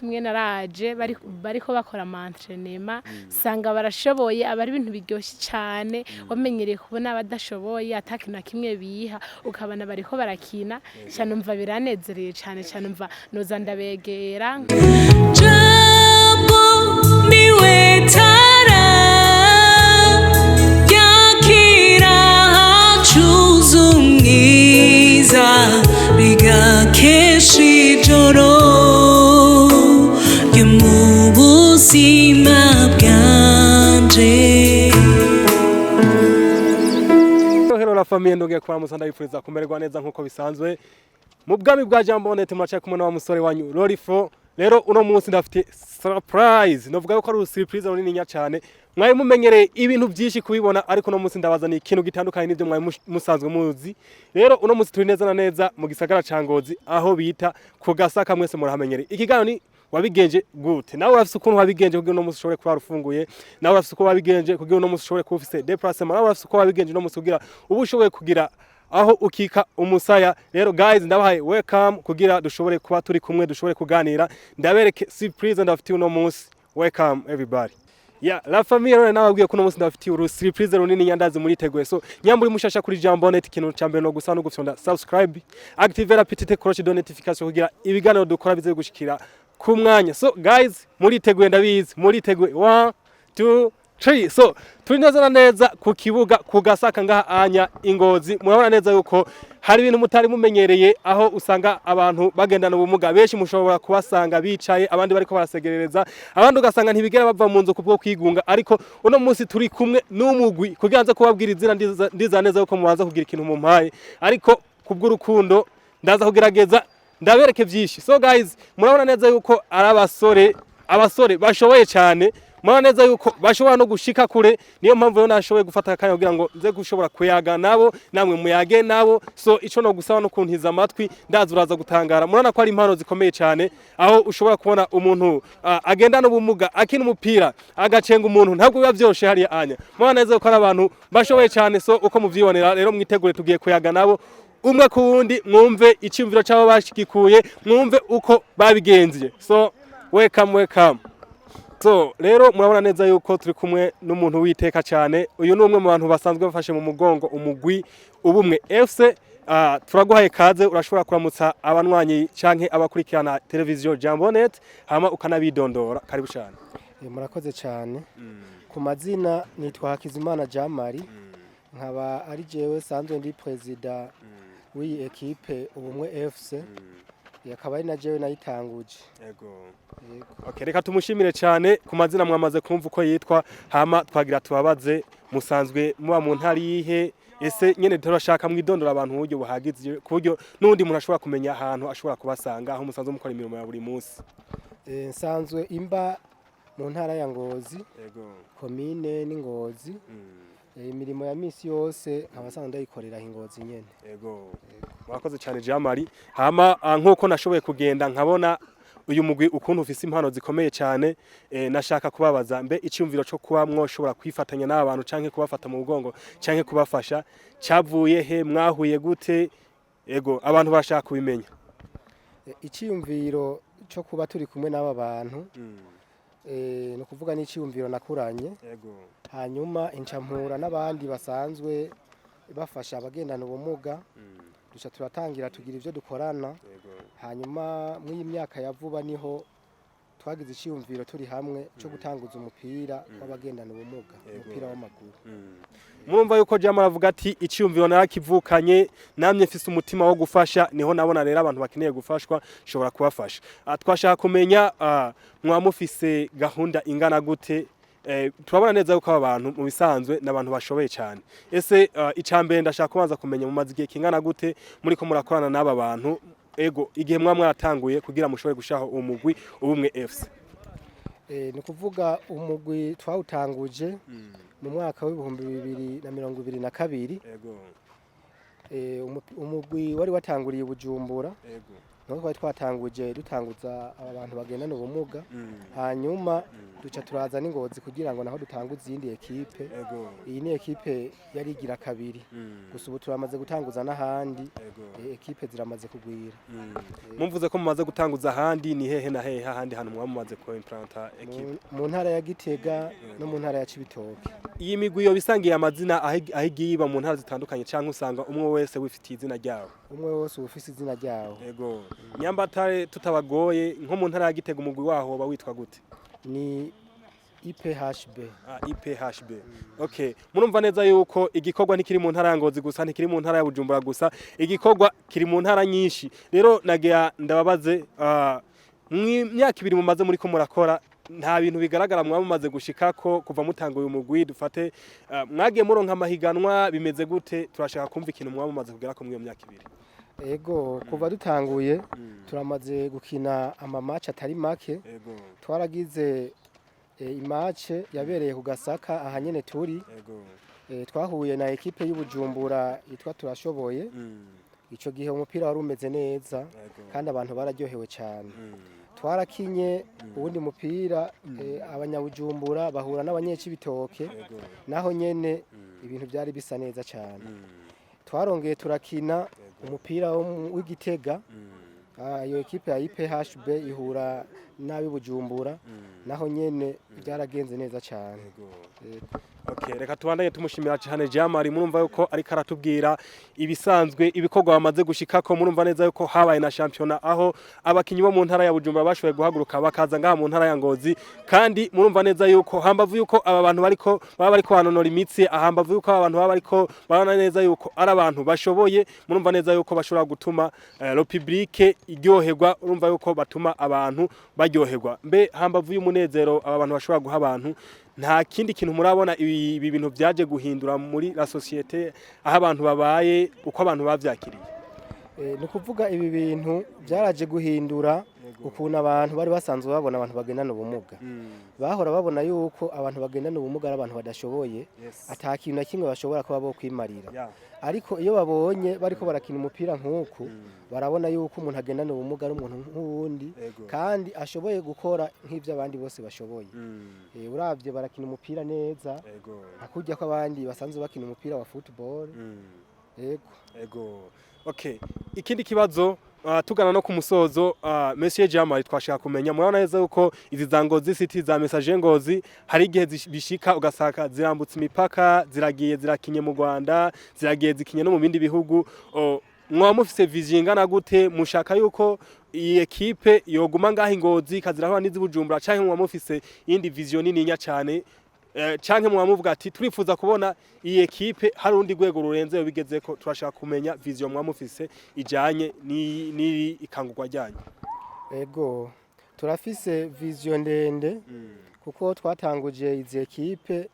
Tumwe naraje bariko bakora entraînement sanga barashoboye abari ibintu biryoshye cyane wamenyereye kubona abadashoboye ataki na kimwe biha ukabana bariko barakina cyane umva biranezereye cyane umva noza ndabegera jambo niwe tara yakira hacuzumwiza bigakeshi joro ubuzima bwanje. Hello la famille ndongeye kwa musanda yifuriza kumererwa neza nkuko bisanzwe mu bwami bwa Jambo Net muraca kumwe na musore wanyu Lorifo. Rero uno munsi ndafite surprise novuga ko ari surprise runini nya cyane mwaye mumenyereye ibintu byinshi kubibona ariko uno munsi ndabazaniye ikintu gitandukanye n'ibyo mwaye musanzwe muzi. Rero uno munsi turi neza na neza mu gisagara ca Ngozi aho bita ku Gasaka mwese murahamenyereye. Ikiganiro ni Wabigenje Gute. Nawe urafise ukuntu wabigenje kugira uno munsi ushobore kuba rufunguye. Nawe urafise uko wabigenje kugira uno munsi ushobore kuba ufise déplacement. Nawe urafise uko wabigenje uno munsi kugira ubu ushoboye kugira aho ukika umusaya. Rero guys ndabahaye welcome kugira dushobore kuba turi kumwe dushobore kuganira. Ndabereke surprise ndafitiye uno munsi. Welcome everybody. Yeah, la famille rero nababwiye ko uno munsi ndafitiye uru surprise runini nyandazi muri teguye. So nyamburi mushasha kuri Jambo Net ikintu cyambere no gusa no gufyonda subscribe, activer la petite cloche de notification kugira ibiganiro dukora bize gushikira ku mwanya. So guys muriteguye ndabizi muriteguye 1 2 3. So turi neza neza ku kibuga ku Gasaka ngaha anya Ingozi. Murabona neza yuko hari ibintu mutari mumenyereye aho usanga abantu bagendana ubumuga benshi mushobora kubasanga bicaye abandi bariko barasegerereza abandi ugasanga ntibigera bava mu nzu kubwo kwigunga ariko uno munsi turi kumwe n'umugwi kugira nza kubabwira izina ndiza neza yuko mubanza kugira ikintu mu mpaye ariko kubw'urukundo ndaza kugerageza ndabereke byinshi. So guys murabona neza yuko ari abasore bashoboye cyane murabona neza yuko bashobora no gushika kure niyo mpamvu yo nashoboye gufata akanya kugira ngo nze gushobora kuyaga nabo namwe muyage nabo. So ico no gusaba no kuntiza amatwi ndaza uraza gutangara. Murana ko ari impano zikomeye cyane aho ushobora kubona umuntu agendana ubumuga akina umupira agacenga umuntu ntabwo biba byoshe hari anya. Murana neza yuko ari abantu bashoboye cyane. So uko muvyibonera rero mwitegure tugiye kuyaga nabo umwe ku wundi mwumve icyumviro cyabo bashikikuye mwumve uko babigenziye. So welcome. So rero murabona neza yuko turi kumwe n'umuntu witeka cyane. Uyu ni umwe mu bantu basanzwe bafashe mu mugongo umugwi ubumwe FC. Turaguhaye kaze urashobora kuramutsa abanwanyi canke abakurikirana televiziyo Jambo Net hama ukanabidondora. Karibu cyane. Murakoze cyane. Ku mazina nitwa Hakizimana Jamari nkaba ari jewe sanzwe ndi president w'iyi equipe ubumwe FC. Yakaba ari na jewe nayitanguje. Yego. Okay, reka tumushimire cyane ku mazina mwamaze kumva uko yitwa hama twagira tubabaze musanzwe muba mu ntari yihe ese nyene turashaka mwidondora abantu uburyo buhagize kuburyo nundi muntu ashobora kumenya ahantu ashobora kubasanga aho musanzwe mukora imirimo ya buri munsi. Nsanzwe imba mu ntara ya Ngozi. Yego. Komine ni Ngozi. Imirimo ya misi yose abasanga ndayikorera Ingozi nyene. Yego. Mwakoze cyane Jamari hama nkuko nashoboye kugenda nkabona uyu mugwi ukuntu ufise impano zikomeye cyane. Nashaka kubabaza mbe icyumviro cyo kuba mwoshobora kwifatanya n'abantu canke kubafata mu mugongo canke kubafasha cyavuye he mwahuye gute? Yego abantu bashaka kubimenya. Icyumviro cyo kuba turi kumwe n'aba bantu no kuvuga n'icyumviro nakuranye. Yego. Hanyuma incampura n'abandi basanzwe bafasha abagendana ubumuga. Duca turatangira tugira ivyo dukorana. Hanyuma muri myaka ya vuba niho twagize icyumviro turi hamwe cyo gutanguza umupira w'abagendana ubumuga umupira w'amaguru. Murumva yuko Jamara avuga ati icyumviro narakivukanye namye mfise umutima wo gufasha niho nabona rero abantu bakeneye gufashwa shobora kubafasha. Twashaka kumenya mwamufise gahunda ingana gute? Turabona neza yuko abantu mu bisanzwe n'abantu bashoboye cyane. Ese icambere ndashaka kubanza kumenya mu mazigiye kingana gute muri ko murakorana n'aba bantu ego igihe mwaratanguye kugira mushobore gushaho umugwi ubumwe FC. Ni kuvuga umugwi twawutanguje mu mwaka w'2022. Ego. Umugwi wari watanguriye Bujumbura. Ego. Nuko twatanguje dutanguza abantu bagendana ubumuga. Hanyuma duca turaza n'ingozi kugira ngo naho dutanguze izindi ekipe. Ego. Iyi ni ekipe yari igira kabiri gusa ubu turamaze gutanguza n'ahandi ekipe ziramaze kugwira. Mumvuze ko mumaze gutanguza ahandi ni hehe na hehe ahandi hantu mumaze ko implanta ekipe? Mu ntara ya Gitega no mu ntara ya Cibitoke. Iyi migwi yo bisangiye amazina ahigiye mu ntara zitandukanye cyangwa usanga umwe wese wifitiye izina ryawo? Umwe wose ufise izina ryawo. Ego. Nyambatare tutabagoye nko mu ntara ya Gitega umugwi waho ba witwa gute? Ni IPHB. IPHB. Okay. Murumva neza yuko igikorwa ntikiri mu ntara ya Ngozi gusa, ntikiri mu ntara ya Bujumbura gusa, igikorwa kiri mu ntara nyinshi. Rero nagiye ndababaze myaka 2 mumaze muri ko murakora, nta bintu bigaragara mumaze gushikako kuva mutanga uyu mugwi. Dufate mwagiye muronka amahiganwa bimeze gute? Turashaka kumva ikintu mumaze kugera ko mu myaka 2. Ego, kuva dutanguye turamaze gukina amamatch atari make. Ego. Twaragize imatch yabereye ku Gasaka ahanyene turi. Ego. Twahuye na ekipe y'Ubujumbura yitwa Turashoboye. Ico gihe umupira wari umeze neza kandi abantu bararyohewe cyane. Twarakinye ubundi mupira abanyabujumbura bahura n'abanyecibitoke, naho nyene ibintu byari bisa neza cyane. Twarongeye turakina umupira w'Igitega, iyo ekipe ya IPHB ihura nabi Bujumbura, naho nyene byaragenze neza cyane. Okay, reka tubandanye tumushimira cyane Jamari. Murumva yuko ari karatubwira ibisanzwe ibikorwa bamaze gushikako. Murumva neza yuko habaye na championnat aho abakinyi bo mu ntara ya Bujumbura bashoboye guhaguruka bakaza ngaha mu ntara ya Ngozi, kandi murumva neza yuko hambavu yuko aba bantu baba bariko banonora imitsi, ahambavu yuko aba bantu baba bariko barana neza yuko ari abantu bashoboye. Murumva neza yuko bashobora gutuma le public iryoherwa, urumva yuko batuma abantu baryoherwa. Mbe hambavu y'umunezero aba bantu bashobora guha abantu, nta kindi kintu murabona ibi bintu byaje guhindura muri la societe aho abantu babaye uko abantu bavyakiriye? Ni kuvuga ibi bintu byaraje guhindura ukuntu abantu bari basanzwe babona abantu bagendana ubumuga. Bahora babona yuko abantu bagendana ubumuga ari abantu badashoboye, atakintu na kimwe bashobora kuba bo kwimarira. Ariko iyo babonye bariko barakina umupira nk'uku, barabona yuko umuntu agendana ubumuga ari umuntu nk'uwundi kandi ashoboye gukora nk'ivyo abandi bose bashoboye. Uravye barakina umupira neza, hakurya ko abandi basanzwe bakina umupira wa football. Ego. Okay. Ikindi kibazo tugana no ku musozo, Monsieur Jamari, twashaka kumenya murabona neza yuko izi za Ngozi City za Message Ngozi hari igihe bishika ugasaka zirambutse imipaka, ziragiye zirakinye mu Rwanda, ziragiye zikinye no mu bindi bihugu. Mwa mufise vision ingana gute? Mushaka yuko iyi ekipe yoguma ngaho Ngozi kaziraho n'izi Bujumbura, canke mwa mufise indi vision nini cyane? Canke mwamuvuga ati turifuza kubona iyi ekipe hari undi gwego rurenze bigezeko? Turashaka kumenya vision mwamufise ijanye ni ikangurwa ryanyu. Ego, turafise vision ndende kuko twatanguje izi ekipe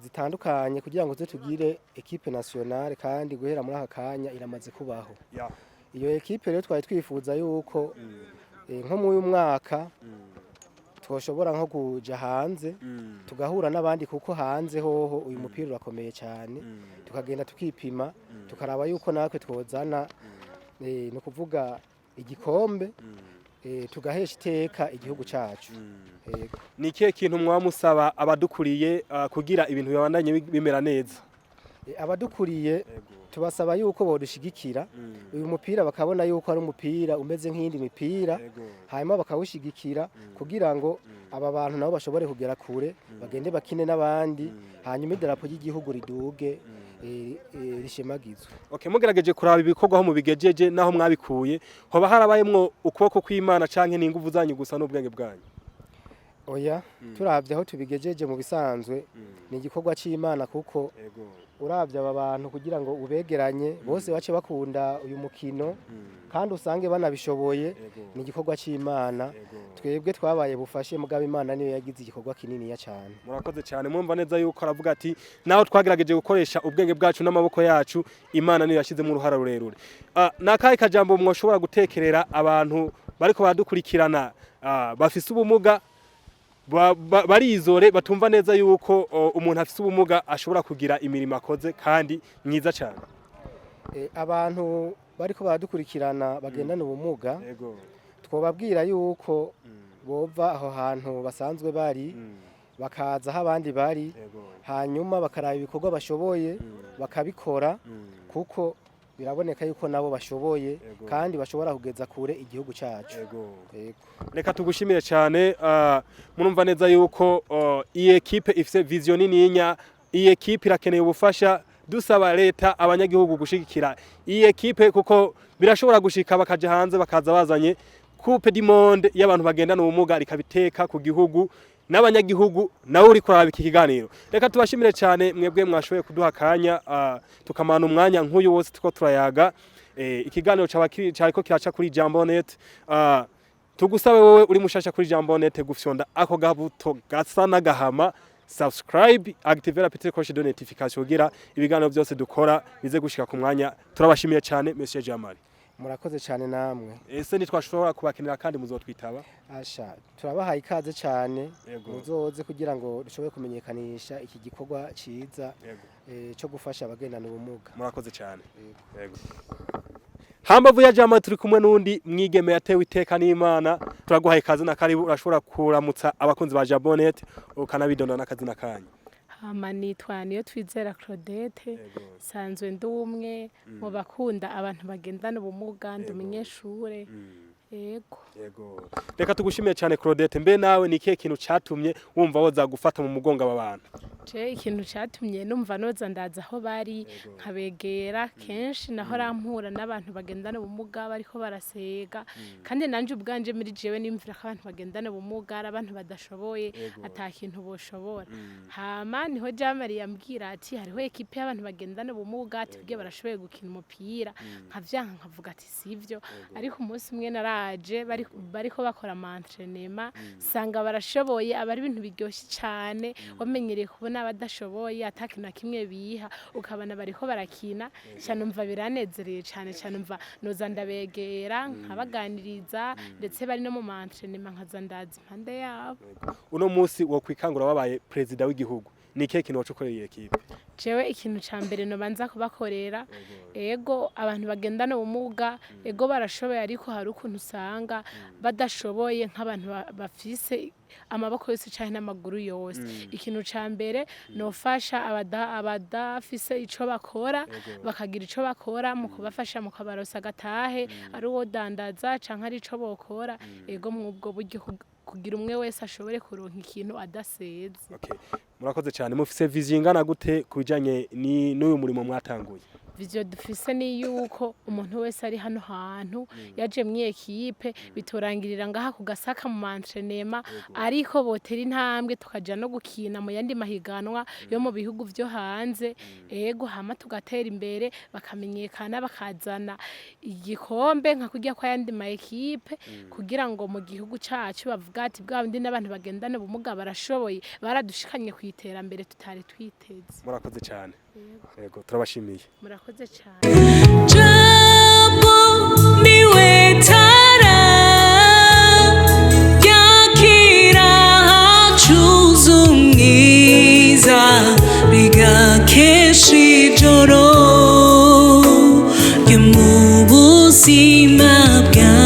zitandukanye kugira ngo tugire ekipe nationale, kandi guhera muri aka kanya iramaze kubaho. Iyo ekipe rero twari twifuza yuko nko mu mwaka twoshobora nko kuja hanze tugahura n'abandi, kuko hanze hoho uyu mupira urakomeye cyane, tukagenda tukipima tukaraba yuko natwe twozana no kuvuga igikombe tugahesha iteka igihugu cacu. Ni kihe kintu mwamusaba abadukuriye kugira ibintu bibandanye bimera neza? Abadukuriye tubasaba yuko bodushigikira uyu mupira, bakabona yuko ari umupira umeze nk'indi mipira, hanyuma bakawushigikira kugira ngo aba bantu nabo bashobore kugera kure, bagende bakine n'abandi, hanyuma idarapo ry'igihugu riduge rishemagizwe. Okay, mugerageje kuraba ibikorwa aho mubigejeje naho mwabikuye, hoba harabayemwo ukuboko kw'Imana canke n'inguvu zanyu gusa n'ubwenge bwanyu? Oya, turavye aho tubigejeje mu bisanzwe ni igikorwa c'Imana, kuko uravye aba bantu kugira ngo ubegeranye bose bace bakunda uyu mukino kandi usange banabishoboye, ni igikorwa c'Imana. Twebwe twabaye bufashe, mugabo Imana niyo yagize igikorwa kinini ya cyane. Murakoze cyane. Mumva neza yuko aravuga ati naho twagerageje gukoresha ubwenge bwacu n'amaboko yacu, Imana niyo yashizemo uruhara rurerure. Nakaye kajambo mwoshobora gutekerera abantu bariko baradukurikirana bafise ubumuga, barizore batumva neza yuko umuntu afise ubumuga ashobora kugira imirimo akoze kandi myiza cyane? Abantu bariko baradukurikirana bagendana ubumuga, twobabwira yuko bova aho hantu basanzwe bari bakaza aho abandi bari hanyuma bakaraba ibikorwa bashoboye bakabikora kuko biraboneka yuko nabo bashoboye kandi bashobora kugeza kure igihugu cyacu. Reka tugushimire cyane murumva neza yuko iyi equipe ifise vision nininya, iyi equipe irakeneye ubufasha, dusaba leta abanyagihugu gushigikira iyi equipe kuko birashobora gushika bakaje hanze bakaza bazanye coupe du monde y'abantu bagendana ubumuga rikabiteka ku gihugu n'abanyagihugu nawe uri kuraba iki kiganiro. Reka tubashimire cyane mwebwe mwashoboye kuduha kanya tukamana umwanya nk'uyu wose tuko turayaga ikiganiro cyariko kiraca kuri Jambonet. Tugusabe wowe uri mushasha kuri Jambonet gufyonda ako gabuto gasa n'agahama subscribe, activate la petite cloche de notification kugira ibiganiro byose dukora bize gushika ku mwanya. Turabashimiye cyane Monsieur Jamari. Murakoze cyane namwe. Ese nitwashobora kubakenera kandi muzotwitaba? Asha turabahaye ikaze cyane muzoze kugira ngo dushobore kumenyekanisha iki gikorwa ciza cyo gufasha abagendana ubumuga. Murakoze cyane. Yego. Hambavu ya Jamari turi kumwe nundi mwigeme yatewe iteka n'Imana. Turaguhaye ikaze na karibu, urashobora kuramutsa abakunzi ba Jambonet ukanabidonda n'akazina kanyu. Hama nitwa niyo twizera Claudette, sanzwe ndumwe mu bakunda abantu bagendana ubumuga, ndi umunyeshure. Yego. Reka tugushimiye cyane Claudette, mbe nawe ni kihe kintu cyatumye wumva woza gufata mu mugongo aba bantu? Ikintu cyatumye numva noza ndaza aho bari nkabegera kenshi naho rampura n'abantu bagendana ubumuga bariko barasega, kandi nanje ubwanje muri jewe nimvira ko abantu bagendana ubumuga ari abantu badashoboye atakintu boshobora. Hama niho Jamari yambwira ati hariho equipe y'abantu bagendana ubumuga ati bwe barashoboye gukina umupira, nkavyanka nkavuga ati sivyo, ariko umunsi umwe naraje bariko bakora entraînement sanga barashoboye abari ibintu biryoshye cyane, wamenyereye kubona abadashoboye atakintu na kimwe biha ukabana bariko barakina cyane, umva biranezereye cyane umva noza ndabegera nkabaganiriza ndetse bari no mu entraînement nkaza ndaza impande yabo. Uno munsi wo kwikangura wabaye president w'igihugu, ni kihe kintu wacukoreye equipe? Jewe ikintu ca mbere no banza kubakorera ego abantu bagendana ubumuga ego barashoboye, ariko hari ukuntu usanga badashoboye nk'abantu bafise amaboko yose cyane n'amaguru yose. Ikintu ca mbere nofasha abadafise ico bakora bakagira ico bakora mu kubafasha mu kabarosa gatahe ari uwo dandaza canke ari ico bokora ego mwubwo buryo kugira umwe wese ashobore kuronka ikintu adaseze. Murakoze cyane. Mufise vision ingana gute kubijanye n'uyu murimo mwatanguye? Vision dufise ni yuko umuntu wese ari hano hantu yaje mu equipe bitorangirira ngaha ku Gasaka mu entraînement, ariko botera intambwe tukaja no gukina mu yandi mahiganwa yo mu bihugu byo hanze ego, hama tugatera imbere bakamenyekana bakazana igikombe nka kujya kwa yandi ma equipe kugira ngo mu gihugu cyacu bavuga ati bwa bindi n'abantu bagendana ubumuga barashoboye, baradushikanye ku iterambere tutari twiteze. Murakoze cyane. Yego turabashimiye. Murakoze cyane. Jambo niwe tara yakira hacuza umwiza bigakesha ijoro ryo mu buzima bwa